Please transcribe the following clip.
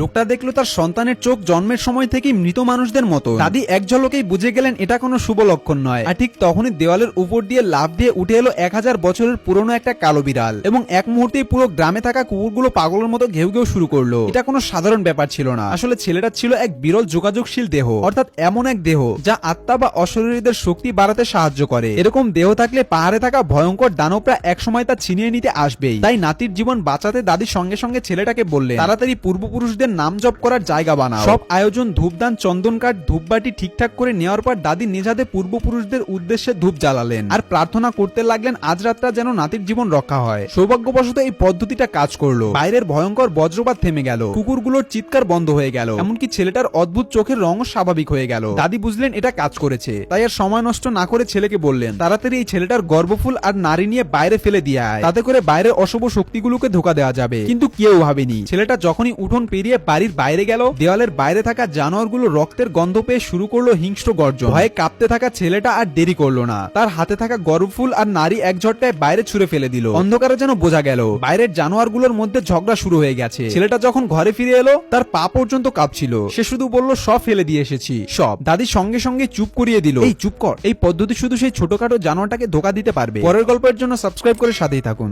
লোকটা দেখলো তার সন্তানের চোখ জন্মের সময় থেকেই মৃত মানুষদের মতো। দাদি এক ঝলকেই বুঝে গেলেন এটা কোনো শুভ লক্ষণ নয়। আর ঠিক তখনই দেওয়ালের উপর দিয়ে লাফ দিয়ে উঠে এলো 1000 বছরের পুরনো একটা কালো বিড়াল, এবং এক মুহূর্তেই পুরো গ্রামে থাকা কুকুরগুলো পাগলের মতো ঘেউ ঘেউ শুরু করলো। এটা কোনো সাধারণ ব্যাপার ছিল না, আসলে ছেলেটা ছিল এক বিরল যোগাযোগশীল দেহ, অর্থাৎ এমন এক দেহ যা আত্মা বা অশরীরীদের শক্তি বাড়াতে সাহায্য করে। এরকম দেহ থাকলে পাহাড়ে থাকা ভয়ঙ্কর দানবরা একসময় তা ছিনিয়ে নিতে আসবেই। তাই নাতির জীবন বাঁচাতে দাদির সঙ্গে সঙ্গে ছেলেটাকে বললেন, তাড়াতাড়ি পূর্বপুরুষদের নাম জপ করার জায়গা বানাও। সব আয়োজন, ধূপদান, চন্দন কাঠ, ধূপবাটি ঠিকঠাক করে নেওয়ার পর দাদি নিজ হাতে পূর্বপুরুষদের উদ্দেশ্যে ধূপ জ্বালালেন আর প্রার্থনা করতে লাগলেন আজ রাতটা যেন নাতির জীবন রক্ষা হয়। সৌভাগ্যবশত এই পদ্ধতিটা কাজ করলো। বাইরের ভয়ঙ্কর বজ্রপাত থেমে গেল, কুকুরগুলোর চিৎকার বন্ধ হয়ে গেল, এমনকি ছেলেটার অদ্ভুত চোখের রঙও স্বাভাবিক হয়ে গেল। দাদি বুঝলেন এটা কাজ করেছে, তাই আর সময় নষ্ট না করে ছেলেকে বললেন, তাড়াতাড়ি এই ছেলেটার গর্ভফুল আর নারী নিয়ে বাইরে ফেলে দিয়ে আয়, তাতে করে বাইরের অশুভ শক্তিগুলোকে ধোকা দেওয়া যাবে। কিন্তু কেউ ভাবেনি ছেলেটা যখনই উঠোন পেরিয়ে বাড়ির বাইরে গেল, দেওয়ালের বাইরে থাকা জানোয়ারগুলো রক্তের গন্ধ পেয়ে শুরু করলো হিংস্র গর্জন। ভয়ে কাঁপতে থাকা ছেলেটা আর দেরি করলো না, তার হাতে থাকা গর্ভফুল আর নারী এক ঝটকায় বাইরে ছুঁড়ে ফেলে দিল। অন্ধকারে যেন বোঝা গেল বাইরের জানোয়ারগুলোর মধ্যে ঝগড়া শুরু হয়ে গেছে। ছেলেটা যখন ঘরে ফিরে এলো তার পা পর্যন্ত কাঁপছিল। সে শুধু বলল, সব ফেলে দিয়ে এসেছি সব। দাদি সঙ্গে সঙ্গে চুপ করিয়ে দিল, এই চুপ কর, এই পদ্ধতি শুধু সেই ছোটখাটো জানোয়ারটাকে ধোকা দিতে পারবে। পরের গল্পের জন্য সাবস্ক্রাইব করে সাথেই থাকুন।